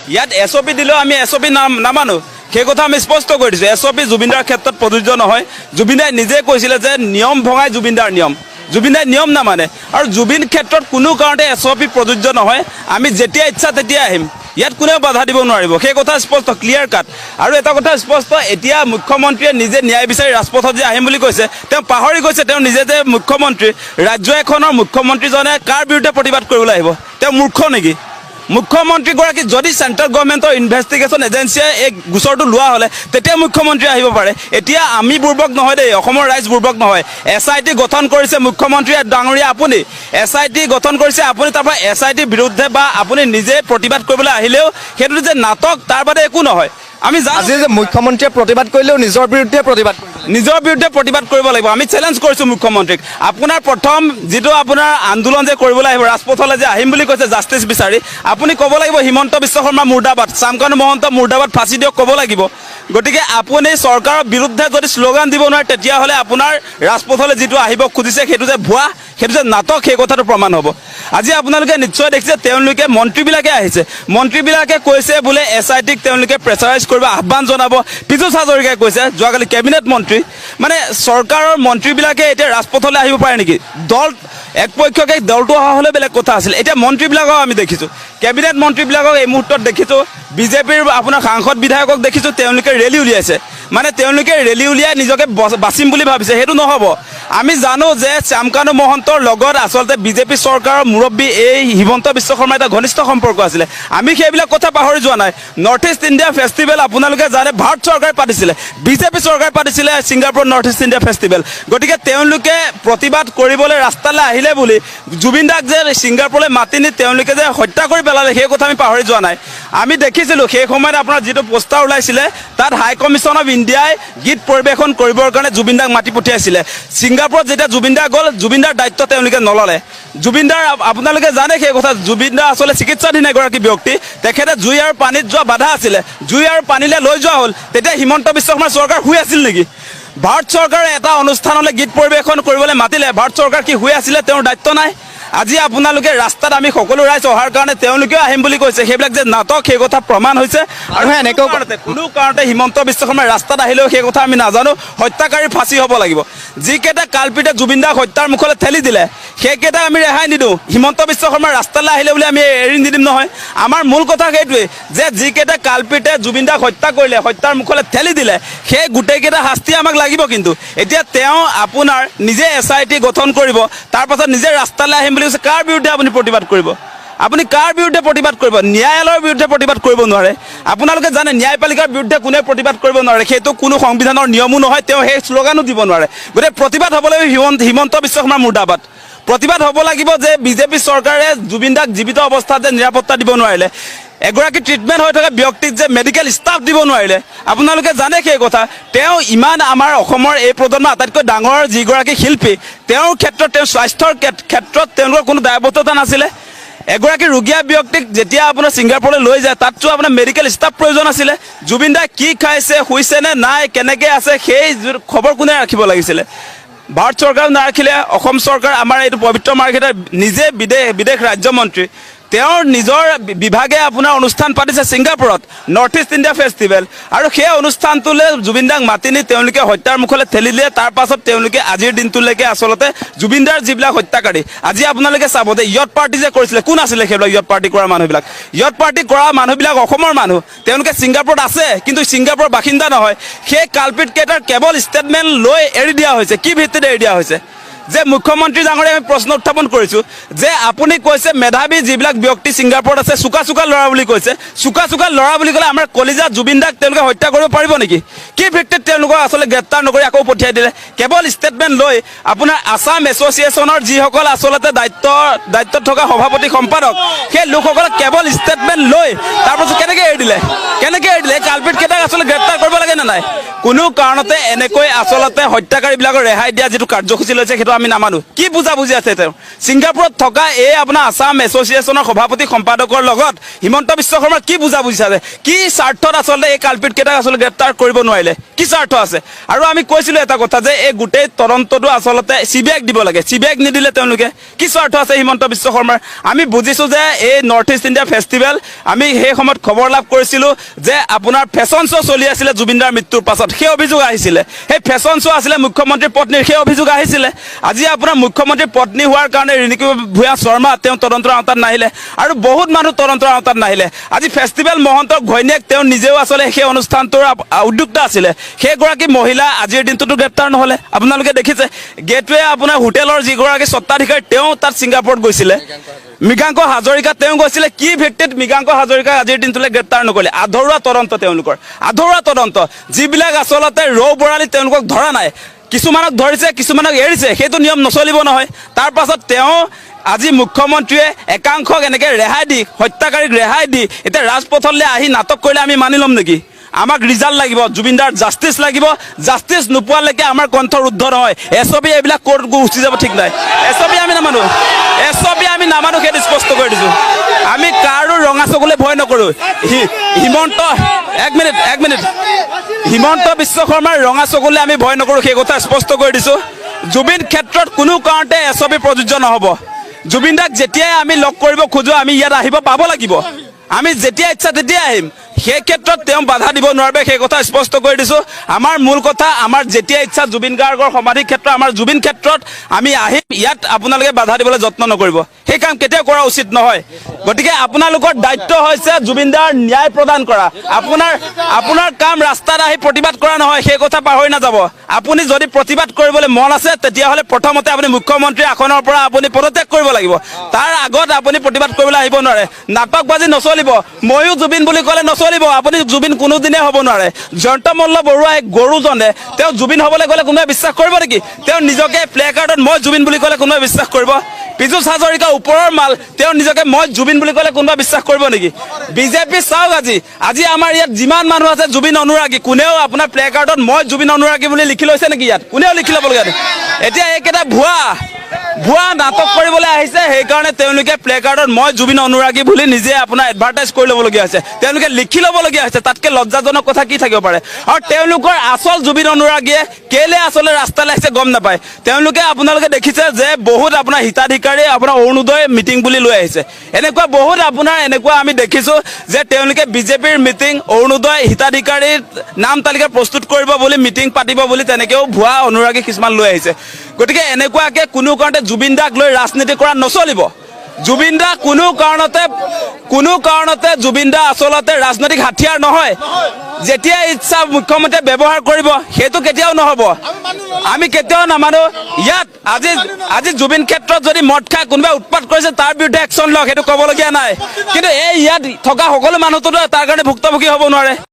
ইয়াত SOP দিলেও আমি SOP নামানো সেই কথা আমি স্পষ্ট কৰি দিছোঁ SOP জুবিনদাৰ ক্ষেত্ৰত প্ৰযোজ্য নহয় জুবিনদাই নিজে কৈছিলে যে নিয়ম ভঙাই জুবিনদাৰ জুবিনদাই নিয়ম নামানে আৰু জুবিন ক্ষেত্ৰত কোনো কাৰণতে SOP প্ৰযোজ্য নহয় আমি যেতিয়া ইচ্ছা তেতিয়া আহিম ইয়াত কোনেও বাধা দিব নোৱাৰিব সেই কথা স্পষ্ট ক্লিয়াৰ কাট আৰু এটা কথা স্পষ্ট এতিয়া মুখ্যমন্ত্ৰীয়ে নিজে ন্যায় বিচাৰি ৰাজপথত যে আহিম বুলি কৈছে তেওঁ পাহৰি গৈছে তেওঁ নিজে যে মুখ্যমন্ত্ৰী ৰাজ্য এখনৰ মুখ্যমন্ত্ৰীজনে কাৰ বিৰুদ্ধে প্ৰতিবাদ কৰিবলৈ আহিব তেওঁ মূৰ্খ নেকি মুখ্যমন্ত্ৰীগৰাকী যদি চেণ্ট্ৰেল গভৰ্ণমেণ্টৰ ইনভেষ্টিগেশ্যন এজেঞ্চিয়ে এই গোচৰটো লোৱা হ'লে তেতিয়া মুখ্যমন্ত্ৰী আহিব পাৰে এতিয়া আমি বুৰ্বক নহয় দেই অসমৰ ৰাইজ বুৰ্বক নহয় SIT গঠন কৰিছে মুখ্যমন্ত্ৰীয়ে ডাঙৰীয়া আপুনি SIT গঠন কৰিছে আপুনি তাৰপৰা SIT বিৰুদ্ধে বা আপুনি নিজে প্ৰতিবাদ কৰিবলৈ আহিলেও সেইটো যে নাটক তাৰ বাদে একো নহয় আমি আজি যে মুখ্যমন্ত্ৰীয়ে প্ৰতিবাদ কৰিলেও নিজৰ বিৰুদ্ধে প্ৰতিবাদ কৰিব লাগিব আমি চেলেঞ্জ কৰিছোঁ মুখ্যমন্ত্ৰীক আপোনাৰ প্ৰথম যিটো আপোনাৰ আন্দোলন যে কৰিবলৈ আহিব ৰাজপথলৈ যে আহিম বুলি কৈছে জাষ্টিচ বিচাৰি আপুনি ক'ব লাগিব হিমন্ত বিশ্ব শৰ্মা মুৰ্দাবাদ শামকানু মহন্ত মুৰ্দাবাদ ফাঁচি দিয়ক ক'ব লাগিব গতিকে আপুনি চৰকাৰৰ বিৰুদ্ধে যদি শ্লোগান দিব নোৱাৰে তেতিয়াহ'লে আপোনাৰ ৰাজপথলৈ যিটো আহিব খুজিছে সেইটো যে ভুৱা সেইটো যে নাটক সেই কথাটো প্ৰমাণ হ'ব আজি আপোনালোকে নিশ্চয় দেখিছে তেওঁলোকে মন্ত্ৰীবিলাকে আহিছে মন্ত্ৰীবিলাকে কৈছে বোলে SITক তেওঁলোকে প্ৰেছাৰাইজ কৰিব আহ্বান জনাব পীযুষ হাজৰিকাই কৈছে যোৱাকালি কেবিনেট মন্ত্ৰী মানে চৰকাৰৰ মন্ত্ৰীবিলাকে এতিয়া ৰাজপথলৈ আহিব পাৰে নেকি দল একপক্ষকে দলটো অহা হ'লে বেলেগ কথা আছিল এতিয়া মন্ত্ৰীবিলাকক আমি দেখিছোঁ কেবিনেট মন্ত্ৰীবিলাকক এই মুহূৰ্তত দেখিছোঁ বিজেপিৰ আপোনাৰ সাংসদ বিধায়কক দেখিছোঁ তেওঁলোকে ৰেলী উলিয়াইছে মানে তেওঁলোকে ৰেলী উলিয়াই নিজকে বাচিম বুলি ভাবিছে সেইটো নহ'ব আমি জানো যে শামকানু মহন্তৰ লগত আচলতে বিজেপি চৰকাৰৰ মুৰব্বী এই হিমন্ত বিশ্ব শৰ্মাৰ এটা ঘনিষ্ঠ সম্পৰ্ক আছিলে আমি সেইবিলাক কথা পাহৰি যোৱা নাই নৰ্থ ইষ্ট ইণ্ডিয়া ফেষ্টিভেল আপোনালোকে জানে ভাৰত চৰকাৰে পাতিছিলে বিজেপি চৰকাৰে পাতিছিলে Singapore north east India festival গতিকে তেওঁলোকে প্ৰতিবাদ কৰিবলৈ ৰাস্তালৈ আহিলে বুলি জুবিন দাক যে ছিংগাপুৰলৈ মাতি নি তেওঁলোকে যে হত্যা কৰি পেলালে সেই কথা আমি পাহৰি যোৱা নাই আমি দেখিছিলোঁ সেই সময়ত আপোনাৰ যিটো পোষ্টাৰ ওলাইছিলে তাত হাই কমিশ্যন অফ ইণ্ডিয়াই গীত পৰিৱেশন কৰিবৰ কাৰণে জুবিন দাক মাতি পঠিয়াইছিলে ছিংগাপুৰত যেতিয়া জুবিন দা গ'ল জুবিন দাৰ দায়িত্ব তেওঁলোকে নল'লে জুবিন দাৰ আপোনালোকে জানে সেই কথা জুবিন দা আচলতে চিকিৎসাধীন এগৰাকী ব্যক্তি তেখেতে জুই আৰু পানীত যোৱা বাধা আছিলে জুই আৰু পানীলৈ লৈ যোৱা হ'ল তেতিয়া হিমন্ত বিশ্ব শৰ্মাৰ চৰকাৰ শুই আছিল নেকি ভাৰত চৰকাৰে এটা অনুষ্ঠানলৈ গীত পৰিৱেশন কৰিবলৈ মাতিলে ভাৰত চৰকাৰ কি শুই আছিলে তেওঁৰ দায়িত্ব নাই আজি আপোনালোকে ৰাস্তাত আমি সকলো ৰাইজ অহাৰ কাৰণে তেওঁলোকেও আহিম বুলি কৈছে সেইবিলাক যে নাটক সেই কথা প্ৰমাণ হৈছে আৰু এনেকৈ কোনো কাৰণতে হিমন্ত বিশ্ব শৰ্মাৰ ৰাস্তাত আহিলেও সেই কথা আমি নাজানো হত্যাকাৰী ফাঁচি হ'ব লাগিব যিকেইটা কালপিতে জুবিন দাক হত্যাৰ মুখলৈ ঠেলি দিলে সেইকেইটা আমি ৰেহাই নিদিওঁ হিমন্ত বিশ্ব শৰ্মাৰ ৰাস্তালৈ আহিলে বুলি আমি এৰি নিদিম নহয় আমাৰ মূল কথা সেইটোৱে যে যিকেইটা কালপিতে জুবিন দাক হত্যা কৰিলে হত্যাৰ মুখলৈ ঠেলি দিলে সেই গোটেইকেইটা শাস্তি আমাক লাগিব কিন্তু এতিয়া তেওঁ আপোনাৰ নিজে SIT গঠন কৰিব তাৰপাছত নিজে ৰাস্তালৈ আহিম বুলি কৈছে কাৰ বিৰুদ্ধে আপুনি প্ৰতিবাদ কৰিব আপুনি কাৰ বিৰুদ্ধে প্ৰতিবাদ কৰিব ন্যায়ালয়ৰ বিৰুদ্ধে প্ৰতিবাদ কৰিব নোৱাৰে আপোনালোকে জানে ন্যায়পালিকাৰ বিৰুদ্ধে কোনে প্ৰতিবাদ কৰিব নোৱাৰে সেইটো কোনো সংবিধানৰ নিয়মো নহয় তেওঁ সেই শ্লোগানো দিব নোৱাৰে গতিকে প্ৰতিবাদ হ'বলৈ হিমন্ত বিশ্ব শৰ্মা মুৰ্দাবাদ প্ৰতিবাদ হ'ব লাগিব যে বিজেপি চৰকাৰে জুবিন দাক জীৱিত অৱস্থাত যে নিৰাপত্তা দিব নোৱাৰিলে এগৰাকী ট্ৰিটমেণ্ট হৈ থকা ব্যক্তিক যে মেডিকেল ষ্টাফ দিব নোৱাৰিলে আপোনালোকে জানে সেই কথা তেওঁ ইমান আমাৰ অসমৰ এই প্ৰজন্মৰ আটাইতকৈ ডাঙৰ যিগৰাকী শিল্পী তেওঁৰ ক্ষেত্ৰত তেওঁ স্বাস্থ্যৰ ক্ষেত্ৰত তেওঁলোকৰ কোনো দায়বদ্ধতা নাছিলে এগৰাকী ৰোগীয়া ব্যক্তিক যেতিয়া আপোনাৰ ছিংগাপুৰলৈ লৈ যায় তাততো আপোনাৰ মেডিকেল ষ্টাফ প্ৰয়োজন আছিলে জুবিন দা কি খাইছে শুইছে নে নাই কেনেকৈ আছে সেই খবৰ কোনে ৰাখিব লাগিছিলে ভাৰত চৰকাৰ নাৰাখিলে অসম চৰকাৰ আমাৰ এইটো পবিত্ৰ মাৰ্ঘেটাৰ নিজে বিদেশ ৰাজ্যমন্ত্ৰী তেওঁৰ নিজৰ বিভাগে আপোনাৰ অনুষ্ঠান পাতিছে ছিংগাপুৰত নৰ্থ ইষ্ট ইণ্ডিয়া ফেষ্টিভেল আৰু সেই অনুষ্ঠানটোলৈ জুবিন দাক মাতি নি তেওঁলোকে হত্যাৰ মুখলৈ ঠেলি দিলে তাৰ পাছত তেওঁলোকে আজিৰ দিনটোলৈকে আচলতে জুবিন দাৰ যিবিলাক হত্যাকাৰী আজি আপোনালোকে চাব যে ইয়ত পাৰ্টি যে কৰিছিলে কোন আছিলে সেইবিলাক ইয়ত পাৰ্টি কৰা মানুহবিলাক ইয়ত পাৰ্টি কৰা মানুহবিলাক অসমৰ মানুহ তেওঁলোকে ছিংগাপুৰত আছে কিন্তু ছিংগাপুৰৰ বাসিন্দা নহয় সেই কালপিট কেইটাৰ কেৱল ষ্টেটমেণ্ট লৈ এৰি দিয়া হৈছে কি ভিত্তিত এৰি দিয়া হৈছে যে মুখ্যমন্ত্ৰী ডাঙৰীয়া আমি প্ৰশ্ন উত্থাপন কৰিছোঁ যে আপুনি কৈছে মেধাৱী যিবিলাক ব্যক্তি ছিংগাপুৰত আছে চোকা ল'ৰা বুলি কৈছে চোকা ল'ৰা বুলি ক'লে আমাৰ কলিজা জুবিন দাক তেওঁলোকে হত্যা কৰিব পাৰিব নেকি কি ভিত্তিত তেওঁলোকক আচলতে গ্ৰেপ্তাৰ নকৰি আকৌ পঠিয়াই দিলে কেৱল ষ্টেটমেণ্ট লৈ আপোনাৰ আছাম এছ'চিয়েশ্যনৰ যিসকল আচলতে দায়িত্বত থকা সভাপতি সম্পাদক সেই লোকসকলক কেৱল ষ্টেটমেণ্ট লৈ তাৰপাছত কেনেকৈ এৰি দিলে কালপিত কেইটাক আচলতে গ্ৰেপ্তাৰ কৰিব লাগে নে নাই কোনো কাৰণতে এনেকৈ আচলতে হত্যাকাৰীবিলাকৰ ৰেহাই দিয়া যিটো কাৰ্যসূচী লৈছে সেইটো আমি নামানো কি বুজা বুজি আছে তেওঁ ছিংগাপুৰত থকা এই আপোনাৰ আসাম এছ'চিয়েশ্যনৰ সভাপতি সম্পাদকৰ লগত হিমন্ত বিশ্ব শৰ্মাৰ কি বুজা বুজি আছে কি স্বাৰ্থত আচলতে এই কালপিট কেইটাক আচলতে গ্ৰেপ্তাৰ কৰিব নোৱাৰিলে কি স্বাৰ্থ আছে আৰু আমি কৈছিলো এটা কথা যে এই গোটেই তদন্তটো আচলতে চিবিআইক দিব লাগে চিবিআইক নিদিলে তেওঁলোকে কি স্বাৰ্থ আছে হিমন্ত বিশ্ব শৰ্মাৰ আমি বুজিছো যে এই নৰ্থ ইষ্ট ইণ্ডিয়া ফেষ্টিভেল আমি সেই সময়ত খবৰ লাভ কৰিছিলো যে আপোনাৰ ফেশ্বন শ্ব' চলি আছিলে জুবিনদাৰ মৃত্যুৰ পাছত সেই অভিযোগ আহিছিলে সেই ফেশ্বন শ্ব' আছিলে মুখ্যমন্ত্ৰীৰ পত্নীৰ সেই অভিযোগ আহিছিলে আজি আপোনাৰ মুখ্যমন্ত্ৰীৰ পত্নী হোৱাৰ কাৰণে ৰিণিকী ভূঞা শৰ্মা তেওঁ তদন্তৰ আওতাত নাহিলে আৰু বহুত মানুহ তদন্তৰ আওতাত নাহিলে আজি ফেষ্টিভেল মহন্তৰ ঘৈণীয়েক তেওঁ নিজেও আচলতে সেই অনুষ্ঠানটোৰ উদ্যোক্তা আছিলে সেইগৰাকী মহিলা আজিৰ দিনটোতো গ্ৰেপ্তাৰ নহ'লে আপোনালোকে দেখিছে গেটৱে আপোনাৰ হোটেলৰ যিগৰাকী স্বত্বাধিকাৰী তেওঁ তাত ছিংগাপুৰত গৈছিলে মৃগাংক হাজৰিকা তেওঁ গৈছিলে কি ভিত্তিত মৃগাংক হাজৰিকাক আজিৰ দিনটোলৈ গ্ৰেপ্তাৰ নকৰিলে আধৰুৱা তদন্ত তেওঁলোকৰ আধৰুৱা তদন্ত যিবিলাক আচলতে ৰৌ বৰালি তেওঁলোকক ধৰা নাই কিছুমানক ধৰিছে কিছুমানক এৰিছে সেইটো নিয়ম নচলিব নহয় তাৰ পাছত তেওঁ আজি মুখ্যমন্ত্ৰীয়ে একাংশক এনেকৈ ৰেহাই দি হত্যাকাৰীক ৰেহাই দি এতিয়া ৰাজপথলৈ আহি নাটক কৰিলে আমি মানি ল'ম নেকি আমাক ৰিজাল্ট লাগিব জুবিনদাৰ জাষ্টিছ লাগিব জাষ্টিছ নোপোৱালৈকে আমাৰ কণ্ঠ ৰুদ্ধ নহয় SOP এইবিলাক ক'ত গুচি যাব ঠিক নাই SOP আমি নামানো SOP আমি নামানো সেইটো স্পষ্ট কৰি দিছোঁ আমি কাৰো ৰঙা চকুলে ভয় নকৰোঁ হিমন্ত এক মিনিট হিমন্ত বিশ্ব শৰ্মাৰ ৰঙা চকুলে আমি ভয় নকৰোঁ সেই কথা স্পষ্ট কৰি দিছোঁ জুবিন ক্ষেত্ৰত কোনো কাৰণতে SOP প্ৰযোজ্য নহ'ব জুবিনদাক যেতিয়াই আমি লগ কৰিব খোজো আমি ইয়াত আহিব পাব লাগিব আমি যেতিয়া ইচ্ছা তেতিয়াই আহিম সেই ক্ষেত্ৰত তেওঁ বাধা দিব নোৱাৰে সেই কথা স্পষ্ট কৰি দিছোঁ আমাৰ মূল কথা আমাৰ যেতিয়া ইচ্ছা জুবিন গাৰ্গৰ সমাধি ক্ষেত্ৰ আমাৰ জুবিন ক্ষেত্ৰত আমি আহিম ইয়াত আপোনালোকে বাধা দিবলৈ যত্ন নকৰিব সেই কাম কেতিয়াও কৰা উচিত নহয় গতিকে আপোনালোকৰ দায়িত্ব হৈছে জুবিনদাৰ ন্যায় প্ৰদান কৰা আপোনাৰ কাম ৰাস্তাত আহি প্ৰতিবাদ কৰা নহয় সেই কথা পাহৰি নাযাব আপুনি যদি প্ৰতিবাদ কৰিবলৈ মন আছে তেতিয়াহ'লে প্ৰথমতে আপুনি মুখ্যমন্ত্ৰীৰ আসনৰ পৰা আপুনি পদত্যাগ কৰিব লাগিব তাৰ আগত আপুনি প্ৰতিবাদ কৰিবলৈ আহিব নোৱাৰে নাটকবাজি নচলিব ময়ো জুবিন বুলি ক'লে নচলিব আপুনি জুবিন কোনোদিনে হ'ব নোৱাৰে জয়ন্ত মল্ল বৰুৱাই গৰুজনে তেওঁ জুবিন হ'বলৈ গ'লে কোনোবাই বিশ্বাস কৰিব নেকি তেওঁ নিজকে প্লে কাৰ্ডত মই জুবিন বুলি ক'লে কোনোবাই বিশ্বাস কৰিব পীযুষ হাজৰিকা ওপৰৰ মাল তেওঁ নিজকে মই জুবিন বুলি ক'লে কোনোবাই বিশ্বাস কৰিব নেকি বিজেপি চাওক আজি আমাৰ ইয়াত যিমান মানুহ আছে জুবিন অনুৰাগী কোনেও আপোনাৰ প্লে কাৰ্ডত মই জুবিন অনুৰাগী বুলি লিখি লৈছে নেকি ইয়াত কোনেও লিখি ল'বলগীয়া এতিয়া এইকেইটা ভুৱা নাটক কৰিবলৈ আহিছে সেইকাৰণে তেওঁলোকে প্লে কাৰ্ডত মই জুবিন অনুৰাগী বুলি নিজে আপোনাৰ এডভাৰটাইজ কৰি ল'বলগীয়া হৈছে তেওঁলোকে লিখি ল'বলগীয়া হৈছে তাতকৈ লজ্জাজনক কথা কি থাকিব পাৰে আৰু তেওঁলোকৰ আচল জুবিন অনুৰাগীয়ে কেলে আচলতে ৰাস্তালৈ আহিছে গম নাপায় তেওঁলোকে আপোনালোকে দেখিছে যে বহুত আপোনাৰ হিতাধিকাৰী আপোনাৰ অৰুণোদয় মিটিং বুলি লৈ আহিছে এনেকুৱা বহুত আপোনাৰ এনেকুৱা আমি দেখিছোঁ যে তেওঁলোকে বিজেপিৰ মিটিং অৰুণোদয় হিতাধিকাৰীৰ নাম তালিকা প্ৰস্তুত কৰিব বুলি মিটিং পাতিব বুলি তেনেকৈও ভুৱা অনুৰাগী কিছুমান লৈ আহিছে গতিকে এনেকুৱাকৈ কোনো কাৰণতে জুবিন দাক লৈ ৰাজনীতি কৰা নচলিব জুবিন দা কোনো কাৰণতে জুবিন দা আচলতে ৰাজনৈতিক হাতিয়াৰ নহয় যেতিয়া ইচ্ছা মুখ্যমন্ত্ৰীয়ে ব্যৱহাৰ কৰিব সেইটো কেতিয়াও নহ'ব আমি কেতিয়াও নামানো ইয়াত আজি জুবিন ক্ষেত্ৰত যদি মদ খাই কোনোবাই উৎপাত কৰিছে তাৰ বিৰুদ্ধে একশ্যন লওক সেইটো ক'বলগীয়া নাই কিন্তু এই ইয়াত থকা সকলো মানুহটোতো তাৰ কাৰণে ভুক্তভোগী হ'ব নোৱাৰে